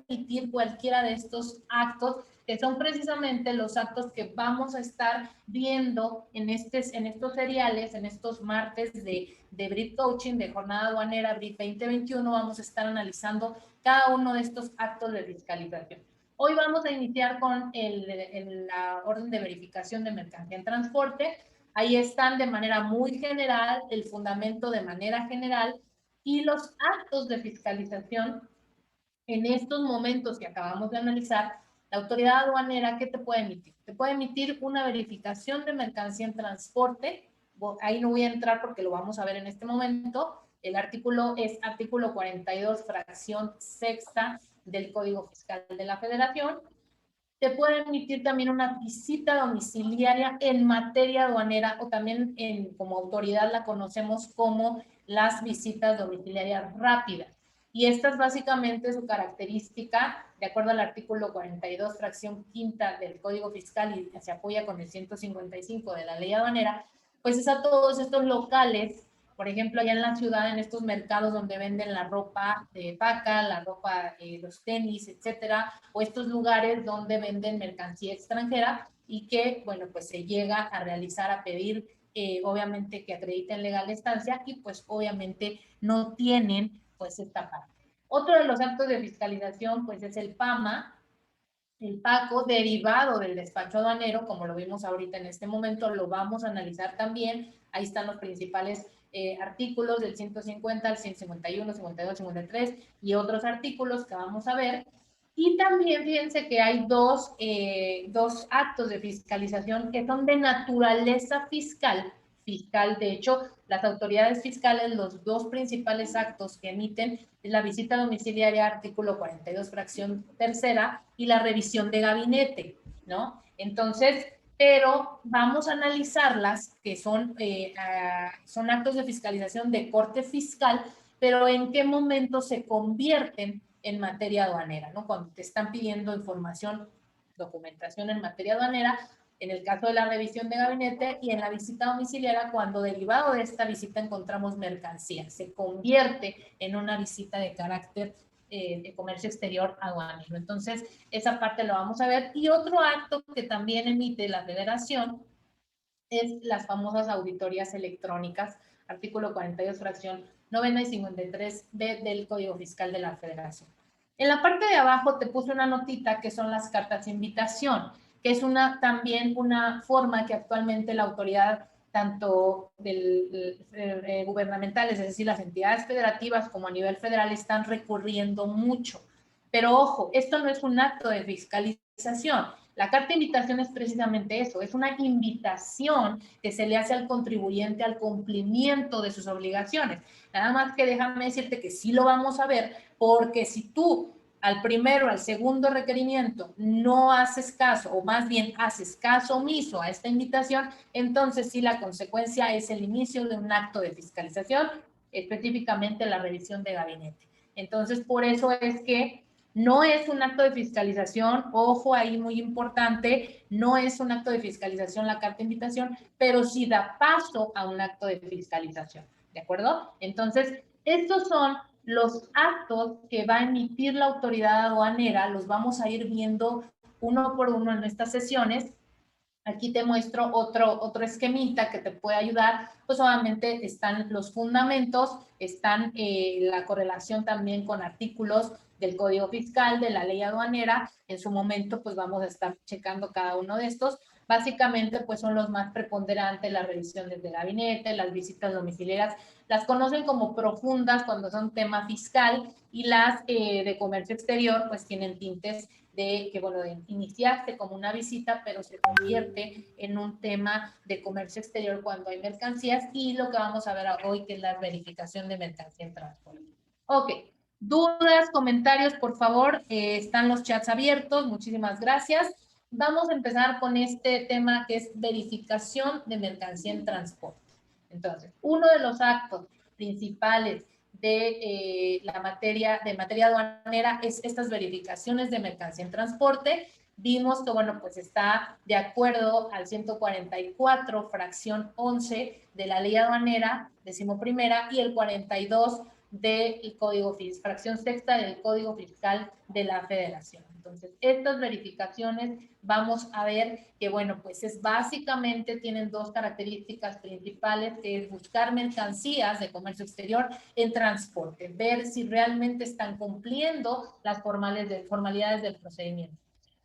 emitir cualquiera de estos actos, que son precisamente los actos que vamos a estar viendo en estos seriales, en estos martes de BRIF Coaching, de Jornada Aduanera BRIF 2021. Vamos a estar analizando cada uno de estos actos de fiscalización. Hoy vamos a iniciar con la orden de verificación de mercancía en transporte. Ahí están de manera muy general, el fundamento de manera general y los actos de fiscalización. En estos momentos que acabamos de analizar, la autoridad aduanera, ¿qué te puede emitir? Te puede emitir una verificación de mercancía en transporte. Ahí no voy a entrar porque lo vamos a ver en este momento. El artículo es artículo 42, fracción sexta del Código Fiscal de la Federación. Te puede emitir también una visita domiciliaria en materia aduanera, o también como autoridad la conocemos como las visitas domiciliarias rápidas. Y esta es básicamente su característica, de acuerdo al artículo 42, fracción quinta del Código Fiscal, y se apoya con el 155 de la Ley Aduanera, pues es a todos estos locales, por ejemplo, allá en la ciudad, en estos mercados donde venden la ropa de vaca, la ropa, los tenis, etcétera, o estos lugares donde venden mercancía extranjera y que, bueno, pues se llega a realizar, a pedir, obviamente que acrediten legal estancia y pues obviamente no tienen pues esta parte. Otro de los actos de fiscalización pues es el PAMA, el PACO, derivado del despacho aduanero, como lo vimos ahorita en este momento, lo vamos a analizar también. Ahí están los principales artículos del 150 al 151, 52, 53 y otros artículos que vamos a ver. Y también fíjense que hay dos actos de fiscalización que son de naturaleza fiscal. De hecho, las autoridades fiscales, los dos principales actos que emiten es la visita domiciliaria, artículo 42, fracción tercera, y la revisión de gabinete, ¿no? Entonces, pero vamos a analizarlas, que son actos de fiscalización de corte fiscal, pero en qué momento se convierten en materia aduanera, ¿no? Cuando te están pidiendo información, documentación en materia aduanera, en el caso de la revisión de gabinete, y en la visita domiciliaria, cuando derivado de esta visita encontramos mercancía, se convierte en una visita de carácter de comercio exterior aduanero. Entonces, esa parte lo vamos a ver. Y otro acto que también emite la Federación es las famosas auditorías electrónicas, artículo 42, fracción novena y 53b del Código Fiscal de la Federación. En la parte de abajo te puse una notita que son las cartas de invitación, que es también una forma que actualmente la autoridad, tanto gubernamentales, es decir, las entidades federativas como a nivel federal, están recurriendo mucho. Pero ojo, esto no es un acto de fiscalización. La carta de invitación es precisamente eso, es una invitación que se le hace al contribuyente al cumplimiento de sus obligaciones. Nada más que déjame decirte que sí lo vamos a ver, porque si tú al primero, al segundo requerimiento no haces caso, o más bien haces caso omiso a esta invitación, entonces sí la consecuencia es el inicio de un acto de fiscalización, específicamente la revisión de gabinete. Entonces, por eso es que no es un acto de fiscalización, ojo ahí muy importante, no es un acto de fiscalización la carta de invitación, pero sí da paso a un acto de fiscalización, ¿de acuerdo? Entonces, estos son los actos que va a emitir la autoridad aduanera, los vamos a ir viendo uno por uno en estas sesiones. Aquí te muestro otro esquemita que te puede ayudar. Pues obviamente están los fundamentos, están la correlación también con artículos del Código Fiscal, de la Ley Aduanera. En su momento, pues vamos a estar checando cada uno de estos. Básicamente, pues son los más preponderantes, las revisiones de gabinete, las visitas domiciliarias. Las conocen como profundas cuando son tema fiscal, y las de comercio exterior, pues tienen tintes de que, bueno, iniciaste como una visita, pero se convierte en un tema de comercio exterior cuando hay mercancías, y lo que vamos a ver hoy, que es la verificación de mercancía en transporte. Ok, dudas, comentarios, por favor, están los chats abiertos, muchísimas gracias. Vamos a empezar con este tema que es verificación de mercancía en transporte. Entonces, uno de los actos principales de materia aduanera es estas verificaciones de mercancía en transporte. Vimos que, bueno, pues está de acuerdo al 144, fracción 11 de la Ley Aduanera, 11ª, y el 42, del Código Fiscal, fracción sexta del Código Fiscal de la Federación. Entonces, estas verificaciones vamos a ver que, bueno, pues es básicamente tienen dos características principales, que es buscar mercancías de comercio exterior en transporte, ver si realmente están cumpliendo las formalidades del procedimiento.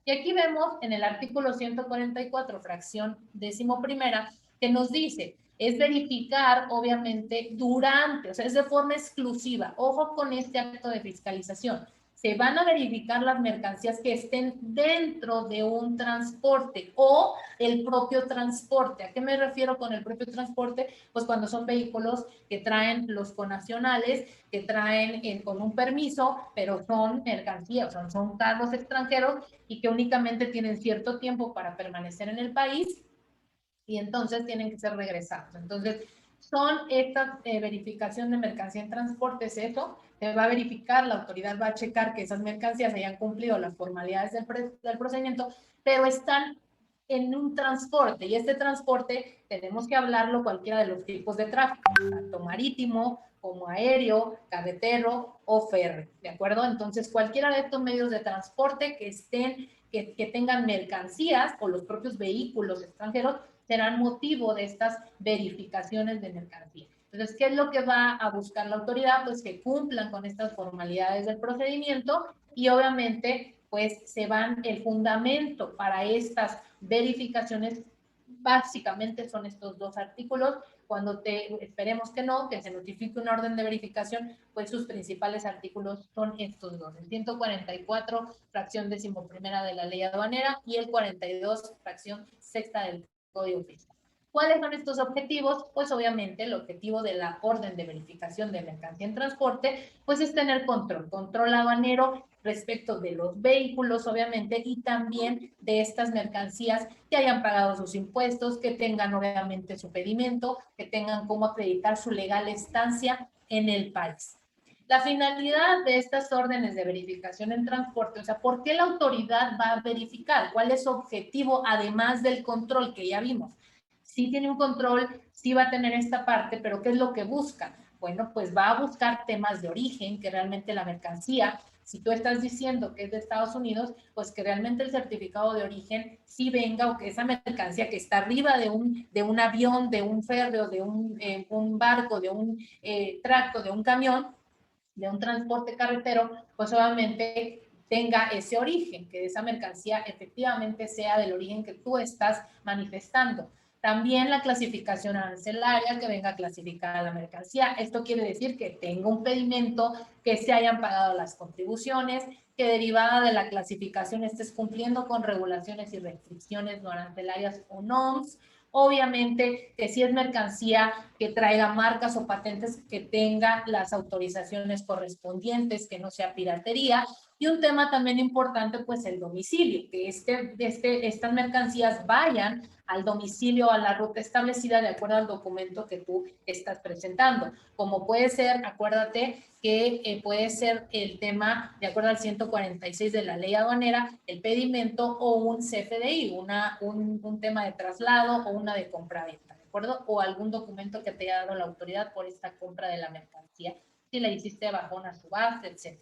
Y aquí vemos en el artículo 144, fracción 11ª, que nos dice, es verificar, obviamente, durante, o sea, es de forma exclusiva. Ojo con este acto de fiscalización. Se van a verificar las mercancías que estén dentro de un transporte o el propio transporte. ¿A qué me refiero con el propio transporte? Pues cuando son vehículos que traen los conacionales, que traen con un permiso, pero son mercancías, son carros extranjeros y que únicamente tienen cierto tiempo para permanecer en el país y entonces tienen que ser regresados. Entonces, son esta verificación de mercancía en transporte, es eso, se va a verificar, la autoridad va a checar que esas mercancías hayan cumplido las formalidades del procedimiento, pero están en un transporte, y este transporte tenemos que hablarlo cualquiera de los tipos de tráfico, tanto marítimo como aéreo, carretero o férreo, ¿de acuerdo? Entonces, cualquiera de estos medios de transporte que estén, que tengan mercancías o los propios vehículos extranjeros, serán motivo de estas verificaciones de mercancía. Entonces, ¿qué es lo que va a buscar la autoridad? Pues que cumplan con estas formalidades del procedimiento y obviamente pues se van, el fundamento para estas verificaciones básicamente son estos dos artículos. Cuando esperemos que no, que se notifique una orden de verificación, pues sus principales artículos son estos dos, el 144, fracción 11ª de la ley aduanera y el 42, fracción sexta del Código Fiscal. ¿Cuáles son estos objetivos? Pues obviamente el objetivo de la orden de verificación de mercancía en transporte, pues es tener control aduanero respecto de los vehículos, obviamente, y también de estas mercancías que hayan pagado sus impuestos, que tengan obviamente su pedimento, que tengan cómo acreditar su legal estancia en el país. La finalidad de estas órdenes de verificación en transporte, o sea, ¿por qué la autoridad va a verificar? ¿Cuál es su objetivo además del control que ya vimos? Sí tiene un control, sí va a tener esta parte, pero ¿qué es lo que busca? Bueno, pues va a buscar temas de origen, que realmente la mercancía, si tú estás diciendo que es de Estados Unidos, pues que realmente el certificado de origen sí venga, o que esa mercancía que está arriba de un avión, de un férreo, de un barco, de un tracto, de un camión, de un transporte carretero, pues obviamente tenga ese origen, que esa mercancía efectivamente sea del origen que tú estás manifestando. También la clasificación arancelaria, que venga clasificada la mercancía. Esto quiere decir que tenga un pedimento, que se hayan pagado las contribuciones, que derivada de la clasificación estés cumpliendo con regulaciones y restricciones no arancelarias o NOMS. Obviamente que si es mercancía que traiga marcas o patentes, que tenga las autorizaciones correspondientes, que no sea piratería. Y un tema también importante, pues el domicilio, que estas mercancías vayan al domicilio, a la ruta establecida de acuerdo al documento que tú estás presentando. Como puede ser, acuérdate que puede ser el tema, de acuerdo al 146 de la ley aduanera, el pedimento o un CFDI, un tema de traslado o una de compraventa, ¿de acuerdo? O algún documento que te haya dado la autoridad por esta compra de la mercancía, si la hiciste bajo una subasta, etc.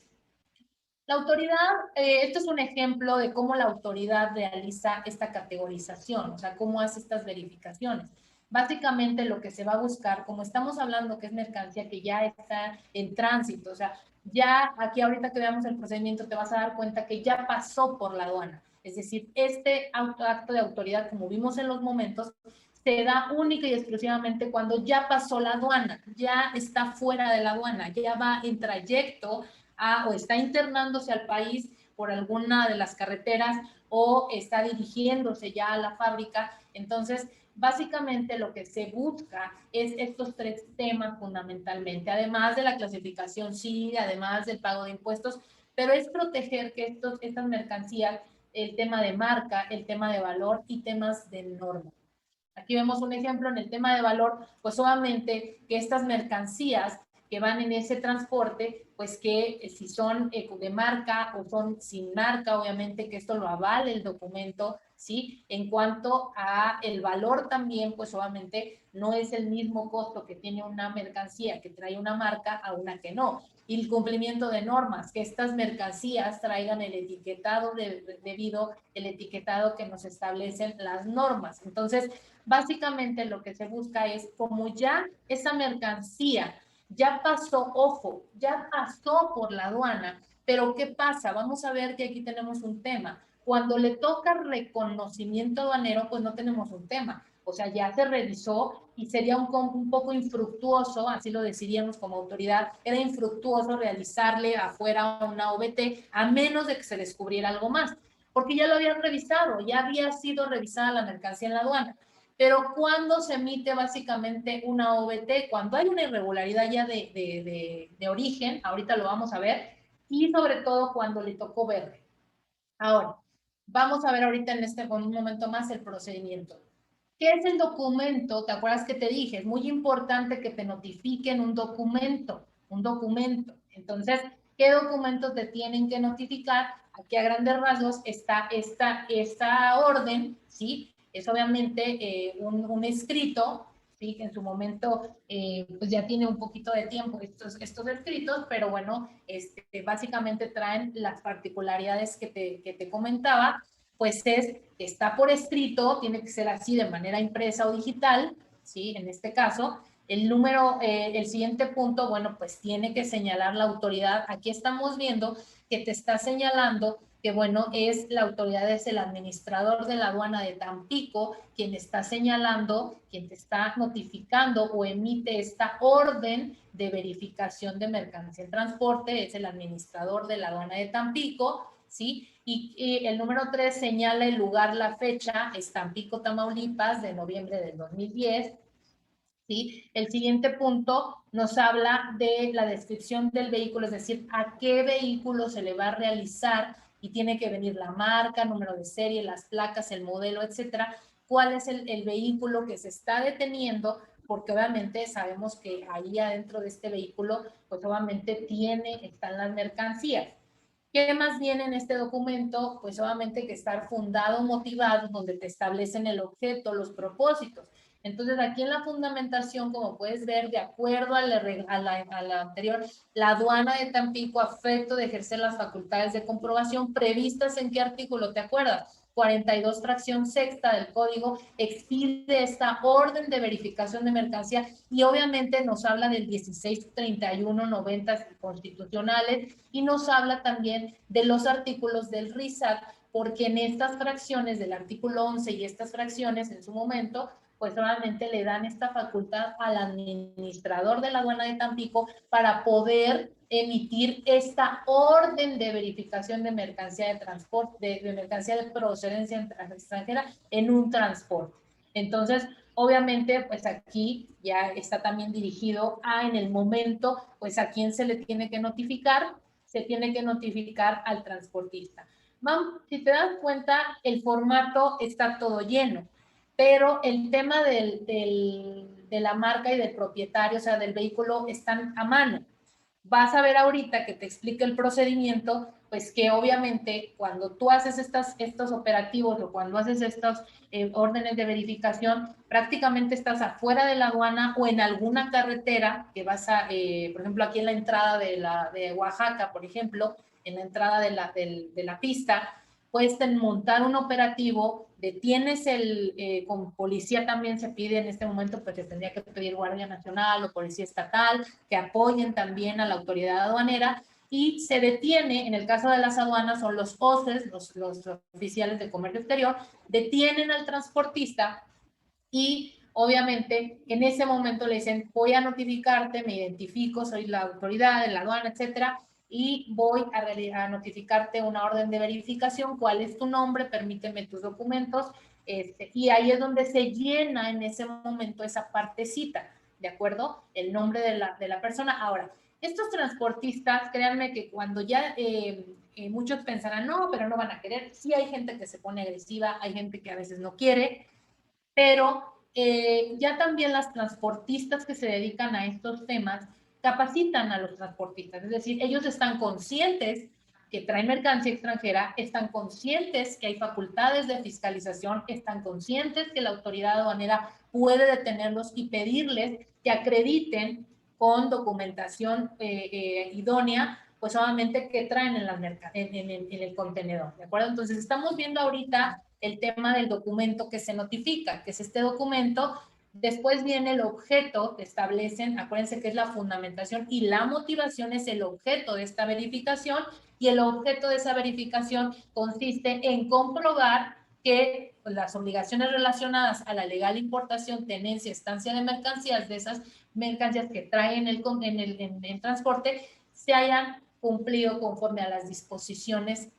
La autoridad, esto es un ejemplo de cómo la autoridad realiza esta categorización, o sea, cómo hace estas verificaciones. Básicamente lo que se va a buscar, como estamos hablando que es mercancía que ya está en tránsito, o sea, ya aquí ahorita que veamos el procedimiento te vas a dar cuenta que ya pasó por la aduana. Es decir, este acto de autoridad, como vimos en los momentos, se da única y exclusivamente cuando ya pasó la aduana, ya está fuera de la aduana, ya va en trayecto o está internándose al país por alguna de las carreteras o está dirigiéndose ya a la fábrica. Entonces, básicamente lo que se busca es estos tres temas fundamentalmente, además de la clasificación, sí, además del pago de impuestos, pero es proteger que estas mercancías, el tema de marca, el tema de valor y temas de norma. Aquí vemos un ejemplo en el tema de valor, pues obviamente que estas mercancías que van en ese transporte, pues pues que si son de marca o son sin marca, obviamente que esto lo avale el documento, ¿sí? En cuanto a el valor también, pues obviamente no es el mismo costo que tiene una mercancía que trae una marca a una que no. Y el cumplimiento de normas, que estas mercancías traigan el etiquetado debido, el etiquetado que nos establecen las normas. Entonces, básicamente lo que se busca es, como ya esa mercancía ya pasó, ojo, ya pasó por la aduana, pero ¿qué pasa? Vamos a ver que aquí tenemos un tema. Cuando le toca reconocimiento aduanero, pues no tenemos un tema. O sea, ya se revisó y sería un poco infructuoso, así lo decidiríamos como autoridad, era infructuoso realizarle afuera una OBT a menos de que se descubriera algo más, porque ya lo habían revisado, ya había sido revisada la mercancía en la aduana. Pero cuando se emite básicamente una OBT, cuando hay una irregularidad ya de origen, ahorita lo vamos a ver, y sobre todo cuando le tocó verde. Ahora, vamos a ver ahorita en con un momento más el procedimiento. ¿Qué es el documento? ¿Te acuerdas que te dije? Es muy importante que te notifiquen un documento, un documento. Entonces, ¿qué documentos te tienen que notificar? Aquí a grandes rasgos está esta orden, ¿sí? Es obviamente un escrito, ¿sí? Que en su momento pues ya tiene un poquito de tiempo estos escritos, pero bueno, básicamente traen las particularidades que te comentaba, pues está por escrito, tiene que ser así de manera impresa o digital, ¿sí? En este caso, el siguiente punto, bueno, pues tiene que señalar la autoridad. Aquí estamos viendo que te está señalando que, bueno, es la autoridad, es el administrador de la aduana de Tampico, quien está señalando, quien te está notificando o emite esta orden de verificación de mercancía en transporte, es el administrador de la aduana de Tampico, ¿sí? Y el número 3 señala el lugar, la fecha, es Tampico, Tamaulipas, de noviembre del 2010. ¿Sí? El siguiente punto nos habla de la descripción del vehículo, es decir, a qué vehículo se le va a realizar y tiene que venir la marca, número de serie, las placas, el modelo, etcétera. ¿Cuál es el vehículo que se está deteniendo? Porque obviamente sabemos que ahí adentro de este vehículo, pues obviamente están las mercancías. ¿Qué más viene en este documento? Pues obviamente que estar fundado, motivado, donde te establecen el objeto, los propósitos. Entonces, aquí en la fundamentación, como puedes ver, de acuerdo a la anterior, la aduana de Tampico, a efecto de ejercer las facultades de comprobación previstas en qué artículo, ¿te acuerdas? 42 fracción sexta del código expide esta orden de verificación de mercancía y obviamente nos habla del 1631-90 constitucionales y nos habla también de los artículos del RISAT, porque en estas fracciones del artículo 11 y estas fracciones en su momento pues solamente le dan esta facultad al administrador de la aduana de Tampico para poder emitir esta orden de verificación de mercancía de transporte, de mercancía de procedencia extranjera en un transporte. Entonces, obviamente, pues aquí ya está también dirigido a, en el momento, pues a quién se le tiene que notificar, se tiene que notificar al transportista. Si te das cuenta, el formato está todo lleno, pero el tema de la marca y del propietario, o sea, del vehículo, están a mano. Vas a ver ahorita que te explique el procedimiento, pues que obviamente cuando tú haces estos operativos o cuando haces estos órdenes de verificación, prácticamente estás afuera de la aduana o en alguna carretera que vas a, por ejemplo, aquí en la entrada de Oaxaca, por ejemplo, en la entrada de la pista, puedes montar un operativo, detienes con policía también se pide en este momento, pues se tendría que pedir Guardia Nacional o Policía Estatal, que apoyen también a la autoridad aduanera, y se detiene, en el caso de las aduanas, son los OCEs, los oficiales de comercio exterior, detienen al transportista y obviamente en ese momento le dicen, voy a notificarte, me identifico, soy la autoridad de la aduana, etcétera, y voy a notificarte una orden de verificación, cuál es tu nombre, permíteme tus documentos, y ahí es donde se llena en ese momento esa partecita, ¿de acuerdo? El nombre de la persona. Ahora, estos transportistas, créanme que cuando ya muchos pensarán, no, pero no van a querer, sí hay gente que se pone agresiva, hay gente que a veces no quiere, pero ya también las transportistas que se dedican a estos temas capacitan a los transportistas, es decir, ellos están conscientes que traen mercancía extranjera, están conscientes que hay facultades de fiscalización, están conscientes que la autoridad aduanera puede detenerlos y pedirles que acrediten con documentación idónea, pues obviamente que traen en, en el contenedor, ¿de acuerdo? Entonces estamos viendo ahorita el tema del documento que se notifica, que es este documento. Después viene el objeto que establecen, acuérdense que es la fundamentación y la motivación es el objeto de esta verificación, y el objeto de esa verificación consiste en comprobar que pues, las obligaciones relacionadas a la legal importación, tenencia, estancia de mercancías, de esas mercancías que traen en el transporte, se hayan cumplido conforme a las disposiciones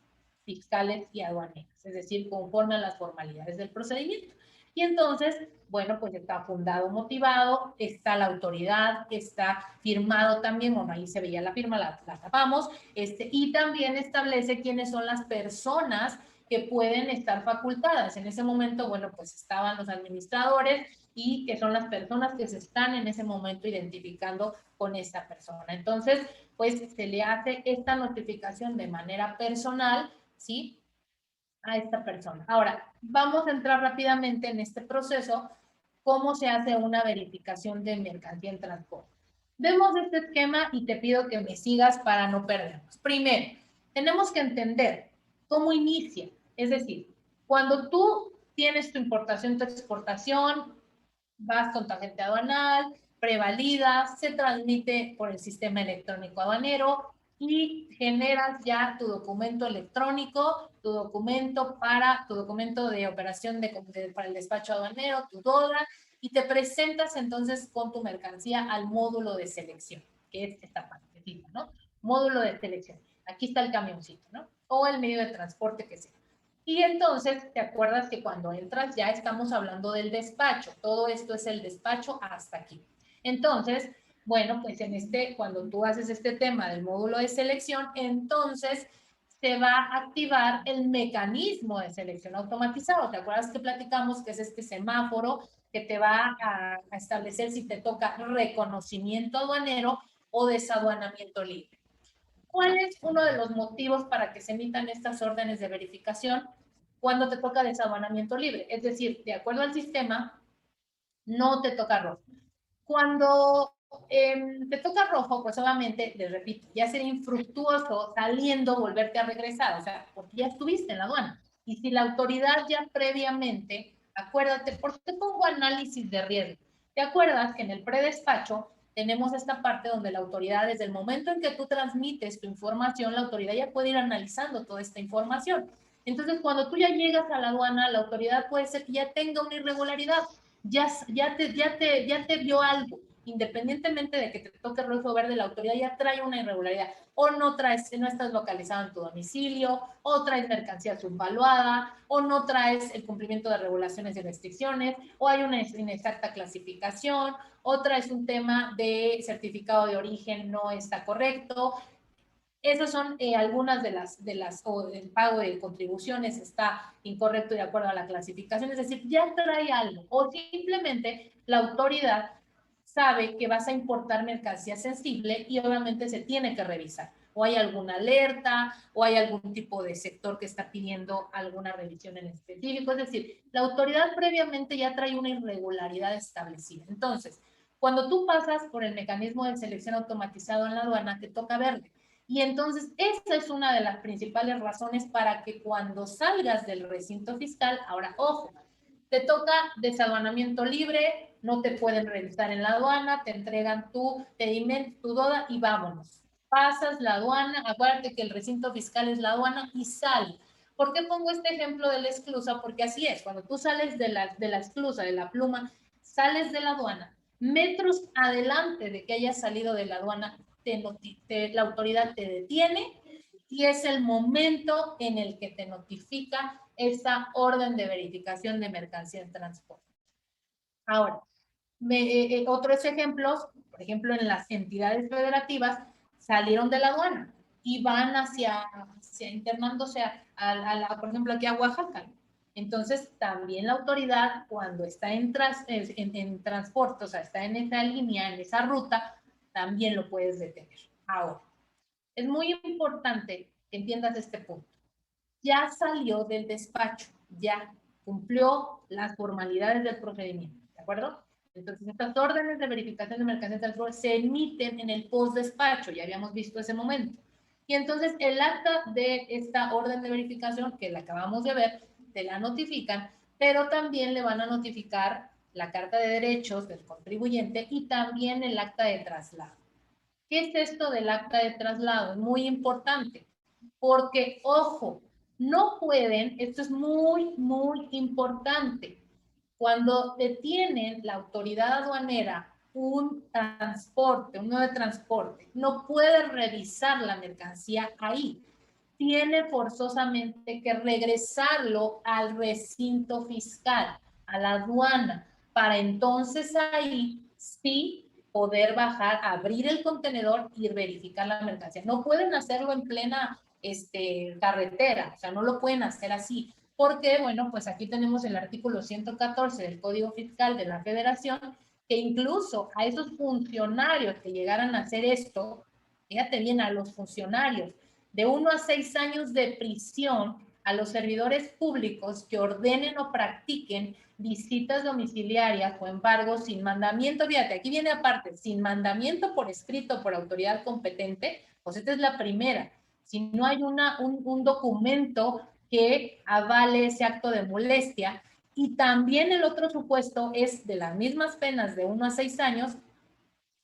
fiscales y aduaneras, es decir, conforme a las formalidades del procedimiento. Y entonces, bueno, pues está fundado, motivado, está la autoridad, está firmado también, bueno, ahí se veía la firma, la tapamos, y también establece quiénes son las personas que pueden estar facultadas. En ese momento, bueno, pues estaban los administradores y que son las personas que se están en ese momento identificando con esta persona. Entonces, pues se le hace esta notificación de manera personal, ¿sí?, a esta persona. Ahora, vamos a entrar rápidamente en este proceso, cómo se hace una verificación de mercancía en transporte. Vemos este esquema y te pido que me sigas para no perdernos. Primero, tenemos que entender cómo inicia, es decir, cuando tú tienes tu importación, tu exportación, vas con tu agente aduanal, prevalida, se transmite por el sistema electrónico aduanero y generas ya tu documento electrónico, tu documento de operación para el despacho aduanero, tu DODA, y te presentas entonces con tu mercancía al módulo de selección, que es esta partecita, ¿no? Módulo de selección. Aquí está el camioncito, ¿no? O el medio de transporte que sea. Y entonces, ¿te acuerdas que cuando entras ya estamos hablando del despacho? Todo esto es el despacho hasta aquí. Entonces, bueno, pues cuando tú haces este tema del módulo de selección, entonces se va a activar el mecanismo de selección automatizado. ¿Te acuerdas que platicamos que es este semáforo que te va a establecer si te toca reconocimiento aduanero o desaduanamiento libre? ¿Cuál es uno de los motivos para que se emitan estas órdenes de verificación cuando te toca desaduanamiento libre? Es decir, de acuerdo al sistema, no te toca rojo. Cuando te toca rojo, pues obviamente, les repito, ya sería infructuoso saliendo volverte a regresar, o sea, porque ya estuviste en la aduana. Y si la autoridad ya previamente, acuérdate, ¿por qué pongo análisis de riesgo? ¿Te acuerdas que en el predespacho tenemos esta parte donde la autoridad, desde el momento en que tú transmites tu información, la autoridad ya puede ir analizando toda esta información? Entonces, cuando tú ya llegas a la aduana, la autoridad puede ser que ya tenga una irregularidad, ya te vio algo, independientemente de que te toque rojo o verde, la autoridad ya trae una irregularidad, o no estás localizado en tu domicilio, o traes mercancía subvaluada, o no traes el cumplimiento de regulaciones y restricciones, o hay una inexacta clasificación, o traes un tema de certificado de origen no está correcto. Esas son algunas o el pago de contribuciones está incorrecto de acuerdo a la clasificación, es decir, ya trae algo, o simplemente la autoridad sabe que vas a importar mercancía sensible y obviamente se tiene que revisar, o hay alguna alerta, o hay algún tipo de sector que está pidiendo alguna revisión en específico, es decir, la autoridad previamente ya trae una irregularidad establecida. Entonces, cuando tú pasas por el mecanismo de selección automatizado en la aduana, te toca verde. Y entonces, esa es una de las principales razones para que cuando salgas del recinto fiscal, ahora, ojo, te toca desaduanamiento libre, no te pueden revisar en la aduana, te entregan tu pedimento, tu DODA y vámonos. Pasas la aduana, acuérdate que el recinto fiscal es la aduana y sal. ¿Por qué pongo este ejemplo de la esclusa? Porque así es, cuando tú sales de la esclusa, de la pluma, sales de la aduana, metros adelante de que hayas salido de la aduana, la autoridad te detiene y es el momento en el que te notifica esa orden de verificación de mercancía en transporte. Ahora, otros ejemplos, por ejemplo, en las entidades federativas, salieron de la aduana y van hacia internándose por ejemplo, aquí a Oaxaca. Entonces, también la autoridad, cuando está en transporte, o sea, está en esa línea, en esa ruta, también lo puedes detener. Ahora, es muy importante que entiendas este punto. Ya salió del despacho, ya cumplió las formalidades del procedimiento, ¿de acuerdo? Entonces, estas órdenes de verificación de mercancías del transporte se emiten en el post-despacho, ya habíamos visto ese momento. Y entonces, el acta de esta orden de verificación, que la acabamos de ver, te la notifican, pero también le van a notificar la carta de derechos del contribuyente y también el acta de traslado. ¿Qué es esto del acta de traslado? Es muy importante, porque, ojo, no pueden, esto es muy, muy importante, cuando detienen la autoridad aduanera un transporte, un nuevo transporte, no puede revisar la mercancía ahí. Tiene forzosamente que regresarlo al recinto fiscal, a la aduana, para entonces ahí sí poder bajar, abrir el contenedor y verificar la mercancía. No pueden hacerlo en plena carretera, o sea, no lo pueden hacer así. Porque, bueno, pues aquí tenemos el artículo 114 del Código Fiscal de la Federación, que incluso a esos funcionarios que llegaran a hacer esto, fíjate bien, a los funcionarios, de 1 a 6 años de prisión a los servidores públicos que ordenen o practiquen visitas domiciliarias o embargos sin mandamiento, fíjate, aquí viene aparte, sin mandamiento por escrito por autoridad competente, pues esta es la primera. Si no hay un documento que avale ese acto de molestia. Y también el otro supuesto es de las mismas penas de 1 a 6 años,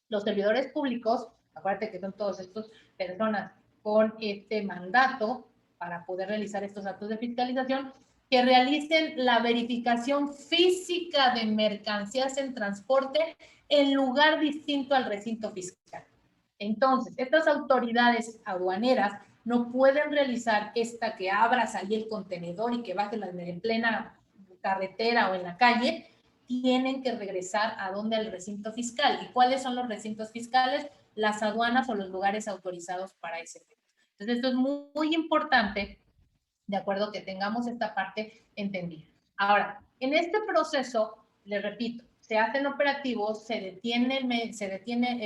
los servidores públicos, acuérdate que son todas estas personas con este mandato para poder realizar estos actos de fiscalización, que realicen la verificación física de mercancías en transporte en lugar distinto al recinto fiscal. Entonces, estas autoridades aduaneras no pueden realizar esta que abras ahí el contenedor y que bajes en plena carretera o en la calle, tienen que regresar a donde al recinto fiscal. ¿Y cuáles son los recintos fiscales? Las aduanas o los lugares autorizados para ese efecto. Entonces, esto es muy, muy importante, de acuerdo, que tengamos esta parte entendida. Ahora, en este proceso, le repito, se hacen operativos, se detiene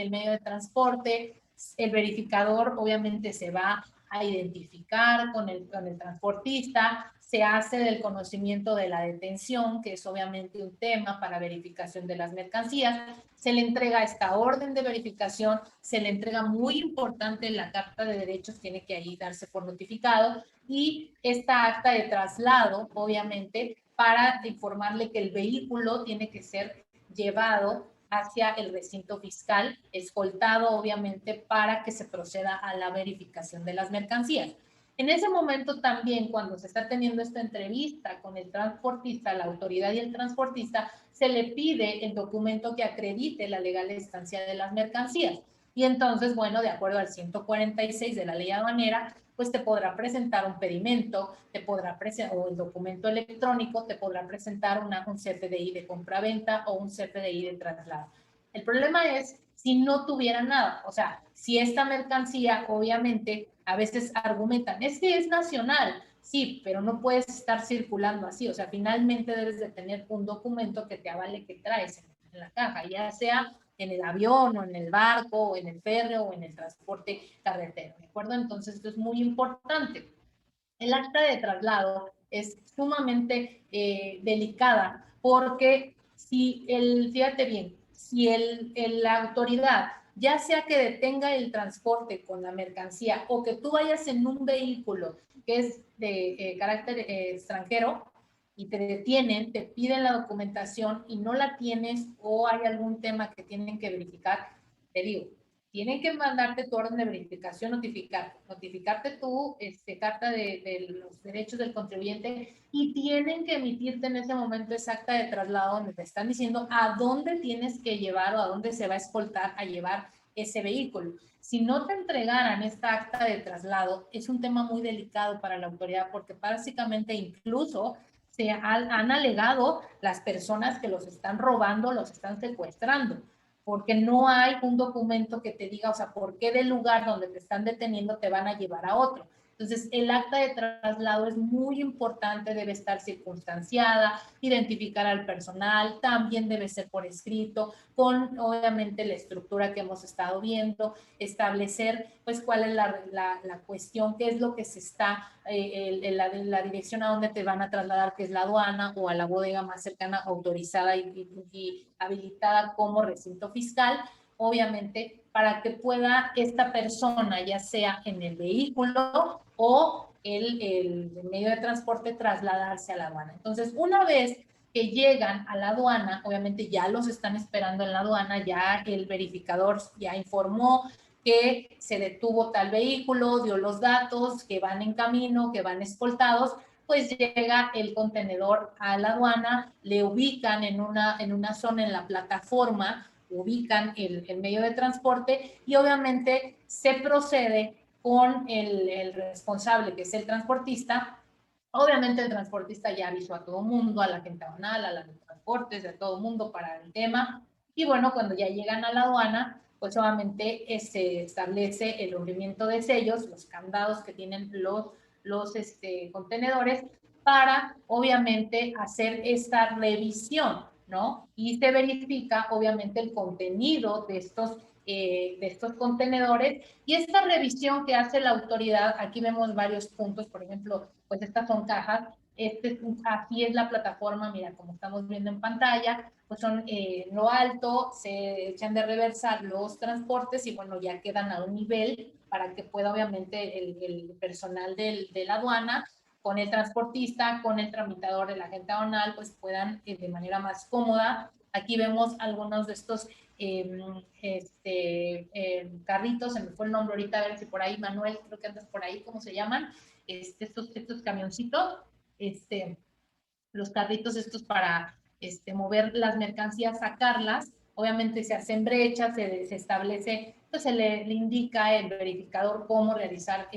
el medio de transporte, el verificador obviamente se va a identificar con el transportista, se hace del conocimiento de la detención, que es obviamente un tema para verificación de las mercancías, se le entrega esta orden de verificación, se le entrega muy importante la carta de derechos, tiene que ahí darse por notificado, y esta acta de traslado, obviamente, para informarle que el vehículo tiene que ser llevado hacia el recinto fiscal, escoltado obviamente para que se proceda a la verificación de las mercancías. En ese momento también, cuando se está teniendo esta entrevista con el transportista, la autoridad y el transportista, se le pide el documento que acredite la legal estancia de las mercancías. Y entonces, bueno, de acuerdo al 146 de la ley aduanera, pues te podrá presentar un pedimento, te podrá presentar, o el documento electrónico, te podrá presentar un CFDI de compraventa o un CFDI de traslado. El problema es si no tuviera nada, o sea, si esta mercancía, obviamente, a veces argumentan, es que es nacional, sí, pero no puedes estar circulando así, o sea, finalmente debes de tener un documento que te avale que traes en la caja, ya sea en el avión o en el barco o en el férreo o en el transporte carretero, ¿de acuerdo? Entonces, esto es muy importante. El acta de traslado es sumamente delicada porque si fíjate bien, si la autoridad, ya sea que detenga el transporte con la mercancía o que tú vayas en un vehículo que es de carácter extranjero y te detienen, te piden la documentación y no la tienes o hay algún tema que tienen que verificar, te digo, tienen que mandarte tu orden de verificación, notificarte tu carta de los derechos del contribuyente y tienen que emitirte en ese momento esa acta de traslado donde te están diciendo a dónde tienes que llevar o a dónde se va a escoltar a llevar ese vehículo. Si no te entregaran esta acta de traslado, es un tema muy delicado para la autoridad porque básicamente incluso se han alegado las personas que los están robando, los están secuestrando, porque no hay un documento que te diga, o sea, por qué del lugar donde te están deteniendo te van a llevar a otro. Entonces, el acta de traslado es muy importante, debe estar circunstanciada, identificar al personal, también debe ser por escrito, con obviamente la estructura que hemos estado viendo, establecer pues cuál es la cuestión, qué es lo que se está, la dirección a donde te van a trasladar, que es la aduana o a la bodega más cercana, autorizada y habilitada como recinto fiscal, obviamente, para que pueda esta persona, ya sea en el vehículo o el medio de transporte, trasladarse a la aduana. Entonces, una vez que llegan a la aduana, obviamente ya los están esperando en la aduana, ya el verificador ya informó que se detuvo tal vehículo, dio los datos, que van en camino, que van escoltados, pues llega el contenedor a la aduana, le ubican en una zona en la plataforma, ubican el medio de transporte y obviamente se procede con el responsable, que es el transportista. Obviamente el transportista ya avisó a todo mundo, a la gente aduanal, a la de transportes, a todo mundo para el tema. Y bueno, cuando ya llegan a la aduana, pues obviamente se establece el hundimiento de sellos, los candados que tienen los contenedores, para obviamente hacer esta revisión, ¿no? Y se verifica obviamente el contenido de estos contenedores y esta revisión que hace la autoridad. Aquí vemos varios puntos, por ejemplo, pues estas son cajas, aquí es la plataforma, mira, como estamos viendo en pantalla, pues son lo alto, se echan de reversa los transportes y bueno, ya quedan a un nivel para que pueda obviamente el personal de la aduana con el transportista, con el tramitador de la agente aduanal, pues puedan de manera más cómoda. Aquí vemos algunos de estos carritos, se me fue el nombre ahorita, a ver si por ahí, Manuel, creo que andas por ahí, ¿cómo se llaman? Estos camioncitos, los carritos estos para mover las mercancías, sacarlas, obviamente se hacen brechas, se establece, pues le indica el verificador cómo realizar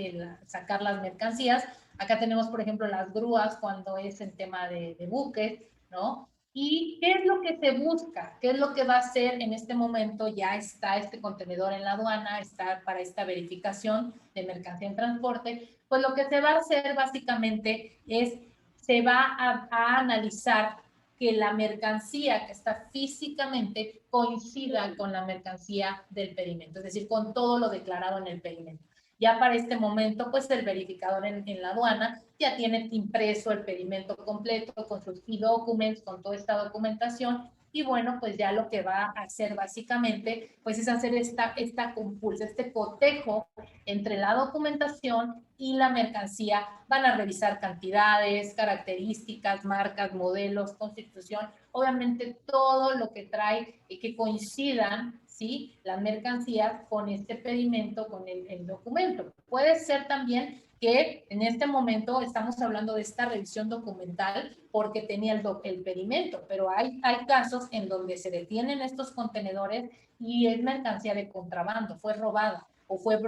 sacar las mercancías. Acá tenemos, por ejemplo, las grúas cuando es en tema de buques, ¿no? ¿Y qué es lo que se busca? ¿Qué es lo que va a hacer en este momento? Ya está este contenedor en la aduana, está para esta verificación de mercancía en transporte. Pues lo que se va a hacer básicamente es, se va a analizar que la mercancía que está físicamente coincida con la mercancía del pedimento, es decir, con todo lo declarado en el pedimento. Ya para este momento, pues el verificador en la aduana ya tiene impreso el pedimento completo con sus e-documents, con toda esta documentación. Y bueno, pues ya lo que va a hacer básicamente, pues es hacer esta compulsa, este cotejo entre la documentación y la mercancía. Van a revisar cantidades, características, marcas, modelos, constitución, obviamente todo lo que trae y que coincidan, ¿sí? Las mercancías con este pedimento, con el documento. Puede ser también que en este momento estamos hablando de esta revisión documental porque tenía el pedimento, pero hay casos en donde se detienen estos contenedores y es mercancía de contrabando, fue robada o fue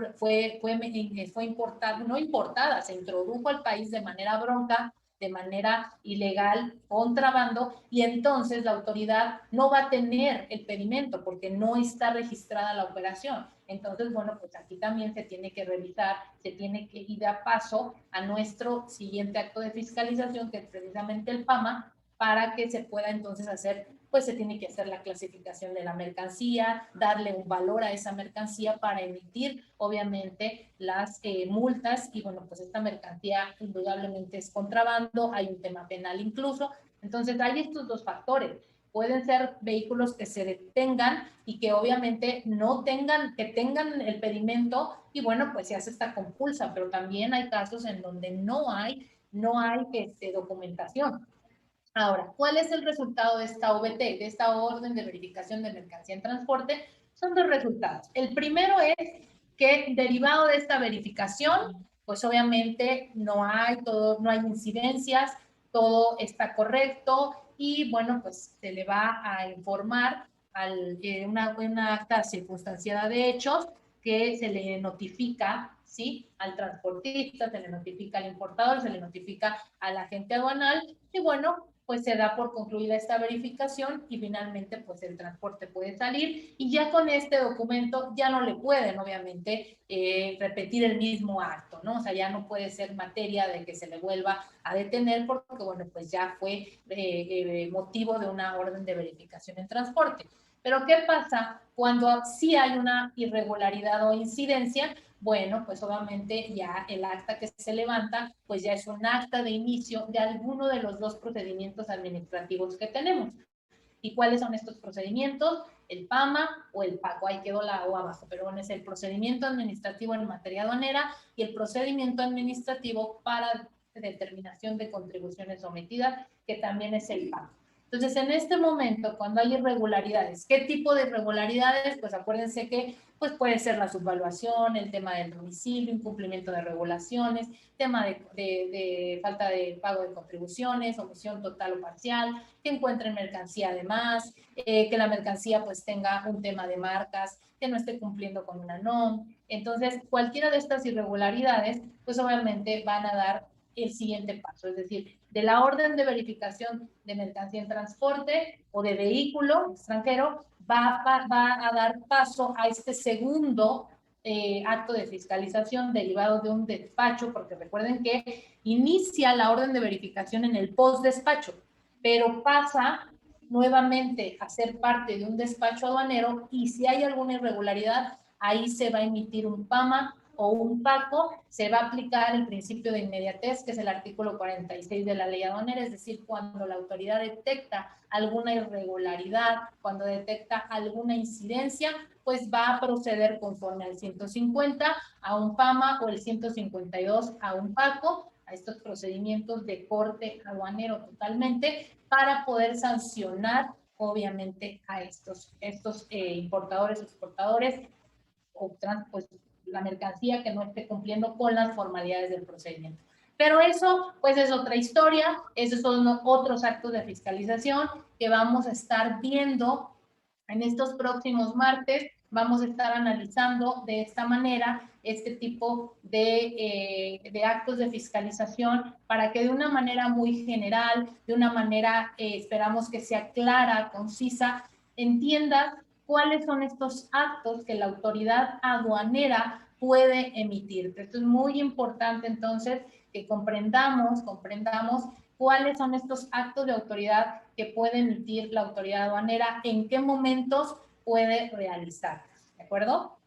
importada, no importada, se introdujo al país de manera bronca, de manera ilegal, contrabando, y entonces la autoridad no va a tener el pedimento porque no está registrada la operación. Entonces, bueno, pues aquí también se tiene que revisar, se tiene que ir a paso a nuestro siguiente acto de fiscalización, que es precisamente el PAMA, para que se pueda entonces hacer, pues se tiene que hacer la clasificación de la mercancía, darle un valor a esa mercancía para emitir, obviamente, las multas. Y bueno, pues esta mercancía indudablemente es contrabando, hay un tema penal incluso. Entonces, hay estos dos factores. Pueden ser vehículos que se detengan y que obviamente no tengan, que tengan el pedimento y bueno, pues se hace esta compulsa, pero también hay casos en donde no hay documentación. Ahora, ¿cuál es el resultado de esta OVT, de esta orden de verificación de mercancía en transporte? Son dos resultados. El primero es que derivado de esta verificación, pues obviamente no hay incidencias, todo está correcto y bueno, pues se le va a informar una acta circunstanciada de hechos que se le notifica, ¿sí? Al transportista, se le notifica al importador, se le notifica al agente aduanal y bueno, pues se da por concluida esta verificación y finalmente pues el transporte puede salir y ya con este documento ya no le pueden obviamente repetir el mismo acto, ¿no? O sea, ya no puede ser materia de que se le vuelva a detener porque, bueno, pues ya fue motivo de una orden de verificación en transporte. Pero ¿qué pasa cuando sí hay una irregularidad o incidencia? Bueno, pues obviamente ya el acta que se levanta, pues ya es un acta de inicio de alguno de los dos procedimientos administrativos que tenemos. ¿Y cuáles son estos procedimientos? El PAMA o el PACO, ahí quedó la O abajo, pero bueno, es el procedimiento administrativo en materia aduanera y el procedimiento administrativo para determinación de contribuciones sometidas, que también es el PACO. Entonces, en este momento, cuando hay irregularidades, ¿qué tipo de irregularidades? Pues acuérdense que pues puede ser la subvaluación, el tema del domicilio, incumplimiento de regulaciones, tema de falta de pago de contribuciones, omisión total o parcial, que encuentren mercancía además, que la mercancía pues tenga un tema de marcas, que no esté cumpliendo con una NOM. Entonces, cualquiera de estas irregularidades, pues obviamente van a dar el siguiente paso, es decir, de la orden de verificación de mercancía en transporte o de vehículo extranjero, va a dar paso a este segundo acto de fiscalización derivado de un despacho, porque recuerden que inicia la orden de verificación en el post-despacho, pero pasa nuevamente a ser parte de un despacho aduanero y si hay alguna irregularidad, ahí se va a emitir un PAMA o un PACO, se va a aplicar el principio de inmediatez, que es el artículo 46 de la ley aduanera, es decir, cuando la autoridad detecta alguna irregularidad, cuando detecta alguna incidencia, pues va a proceder conforme al 150 a un PAMA o el 152 a un PACO, a estos procedimientos de corte aduanero totalmente, para poder sancionar obviamente a estos importadores, exportadores o pues la mercancía que no esté cumpliendo con las formalidades del procedimiento. Pero eso, pues es otra historia, esos son otros actos de fiscalización que vamos a estar viendo en estos próximos martes. Vamos a estar analizando de esta manera este tipo de actos de fiscalización para que de una manera muy general, de una manera esperamos que sea clara, concisa, entiendas cuáles son estos actos que la autoridad aduanera puede emitir. Esto es muy importante entonces que comprendamos cuáles son estos actos de autoridad que puede emitir la autoridad aduanera, en qué momentos puede realizar. ¿De acuerdo?